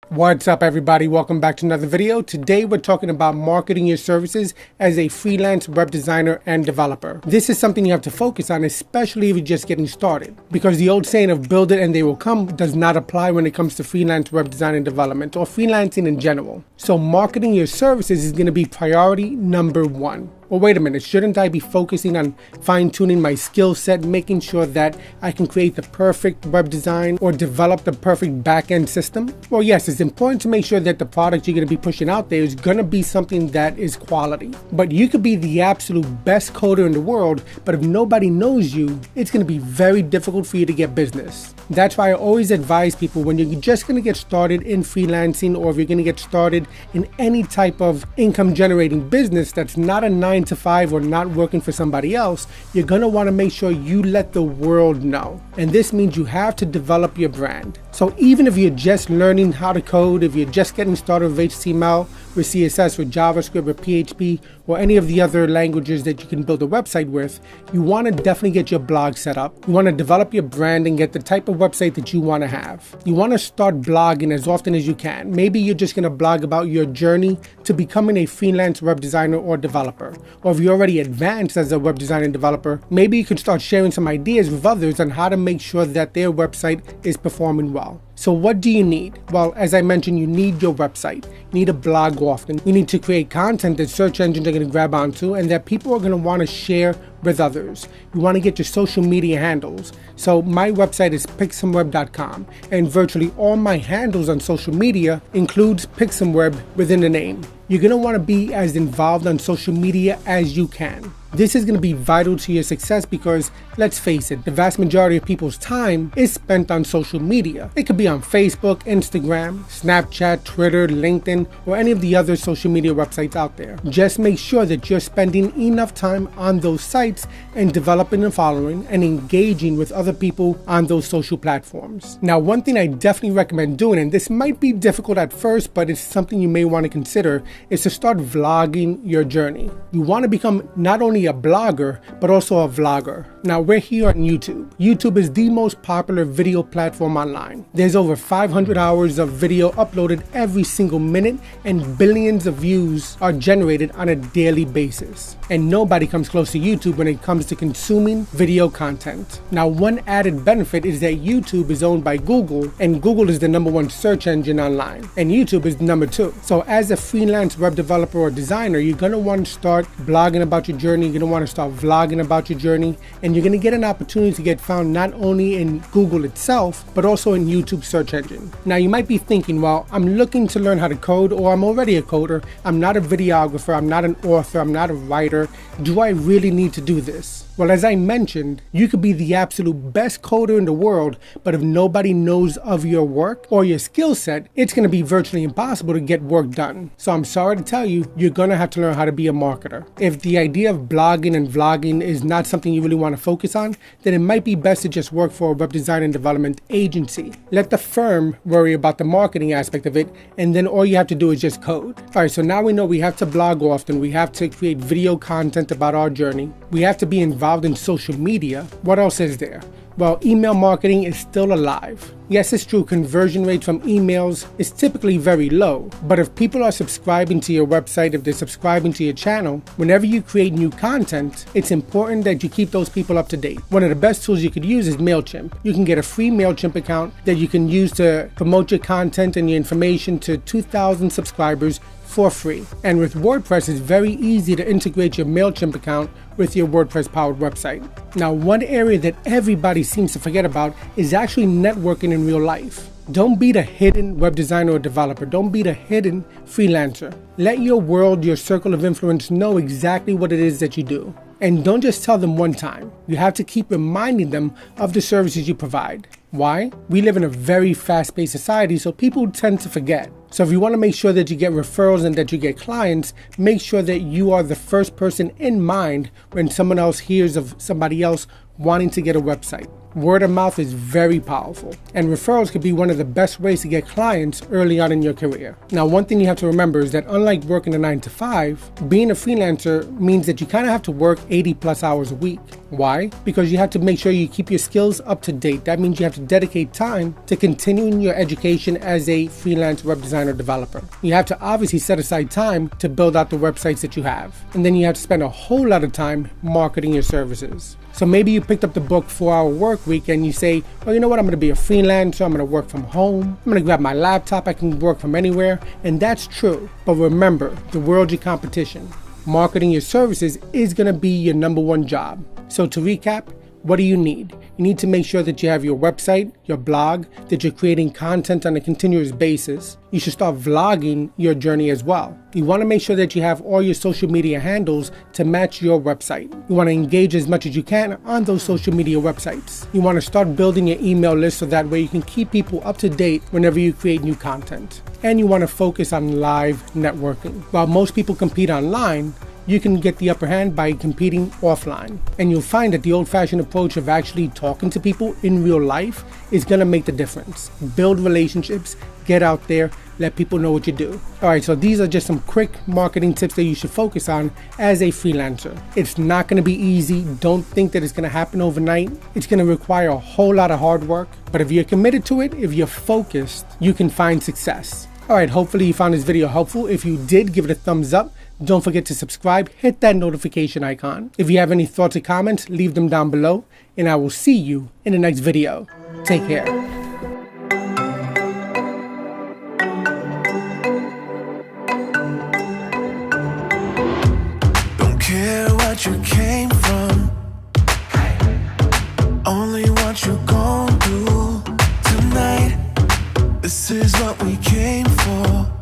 What's up, everybody? Welcome back to another video. Today we're talking about marketing your services as a freelance web designer and developer. This is something you have to focus on, especially if you're just getting started, because the old saying of build it and they will come does not apply when it comes to freelance web design and development or freelancing in general. So marketing your services is going to be priority number one. Well, wait a minute, shouldn't I be focusing on fine-tuning my skill set, making sure that I can create the perfect web design or develop the perfect back-end system? Well, yes, it's important to make sure that the product you're going to be pushing out there is going to be something that is quality. But you could be the absolute best coder in the world, but if nobody knows you, it's going to be very difficult for you to get business. That's why I always advise people, when you're just going to get started in freelancing, or if you're going to get started in any type of income generating business that's not a 9-to-5 or not working for somebody else, you're going to want to make sure you let the world know. And this means you have to develop your brand. So even if you're just learning how to code, if you're just getting started with HTML, with CSS, with JavaScript, with PHP, or any of the other languages that you can build a website with, you want to definitely get your blog set up. You want to develop your brand and get the type of website that you want to have. You want to start blogging as often as you can. Maybe you're just going to blog about your journey to becoming a freelance web designer or developer. Or if you're already advanced as a web designer and developer, maybe you could start sharing some ideas with others on how to make sure that their website is performing well. So what do you need? Well, as I mentioned, you need your website. You need to blog often. You need to create content that search engines are going to grab onto and that people are going to want to share with others. You want to get your social media handles. So my website is pixumweb.com, and virtually all my handles on social media includes Pixumweb within the name. You're going to want to be as involved on social media as you can. This is going to be vital to your success because, let's face it, the vast majority of people's time is spent on social media. It could be on Facebook, Instagram, Snapchat, Twitter, LinkedIn, or any of the other social media websites out there. Just make sure that you're spending enough time on those sites and developing a following and engaging with other people on those social platforms. Now, one thing I definitely recommend doing, and this might be difficult at first, but it's something you may want to consider, is to start vlogging your journey. You want to become not only a blogger, but also a vlogger. Now, we're here on YouTube. YouTube is the most popular video platform online. There's over 500 hours of video uploaded every single minute, and billions of views are generated on a daily basis. And nobody comes close to YouTube when it comes to consuming video content. Now, one added benefit is that YouTube is owned by Google, and Google is the #1 search engine online, and YouTube is number 2. So as a freelance web developer or designer, you're going to want to start blogging about your journey. You're going to want to start vlogging about your journey, and you're going to get an opportunity to get found not only in Google itself, but also in YouTube search engine. Now, you might be thinking, well, I'm looking to learn how to code, or I'm already a coder. I'm not a videographer. I'm not an author. I'm not a writer. Do I really need to do this? Well, as I mentioned, you could be the absolute best coder in the world, but if nobody knows of your work or your skill set, it's going to be virtually impossible to get work done. So I'm sorry to tell you, you're going to have to learn how to be a marketer. If the idea of blogging and vlogging is not something you really want to focus on, then it might be best to just work for a web design and development agency. Let the firm worry about the marketing aspect of it, and then all you have to do is just code. All right, so now we know we have to blog often. We have to create video content about our journey. We have to be involved in social media. What else is there? Well, email marketing is still alive. Yes, it's true, conversion rates from emails is typically very low, but if people are subscribing to your website, if they're subscribing to your channel, whenever you create new content, it's important that you keep those people up to date. One of the best tools you could use is MailChimp. You can get a free MailChimp account that you can use to promote your content and your information to 2,000 subscribers for free. And with WordPress, it's very easy to integrate your MailChimp account with your WordPress powered website. Now, one area that everybody seems to forget about is actually networking in real life. Don't be the hidden web designer or developer. Don't be the hidden freelancer. Let your world, your circle of influence know exactly what it is that you do. And don't just tell them one time. You have to keep reminding them of the services you provide. Why? We live in a very fast-paced society, so people tend to forget. So if you want to make sure that you get referrals and that you get clients, make sure that you are the first person in mind when someone else hears of somebody else wanting to get a website. Word of mouth is very powerful, and referrals could be one of the best ways to get clients early on in your career. Now, one thing you have to remember is that unlike working a 9-to-5, being a freelancer means that you kind of have to work 80+ hours a week. Why? Because you have to make sure you keep your skills up to date. That means you have to dedicate time to continuing your education as a freelance web designer developer. You have to obviously set aside time to build out the websites that you have. And then you have to spend a whole lot of time marketing your services. So maybe you picked up the book 4-Hour Work Week and you say, well, you know what, I'm going to be a freelancer, I'm going to work from home, I'm going to grab my laptop, I can work from anywhere. And that's true. But remember, the world's your competition. Marketing your services is going to be your number one job. So to recap, what do you need? You need to make sure that you have your website, your blog, that you're creating content on a continuous basis. You should start vlogging your journey as well. You want to make sure that you have all your social media handles to match your website. You want to engage as much as you can on those social media websites. You want to start building your email list so that way you can keep people up to date whenever you create new content. And you want to focus on live networking. While most people compete online, you can get the upper hand by competing offline. And you'll find that the old-fashioned approach of actually talking to people in real life is going to make the difference. Build relationships, get out there, let people know what you do. All right, so these are just some quick marketing tips that you should focus on as a freelancer. It's not going to be easy. Don't think that it's going to happen overnight. It's going to require a whole lot of hard work. But if you're committed to it, if you're focused, you can find success. All right, hopefully you found this video helpful. If you did, give it a thumbs up. Don't forget to subscribe, hit that notification icon. If you have any thoughts or comments, leave them down below, and I will see you in the next video. Take care. Don't care what you came from, only what you're gonna do tonight. This is what we came for.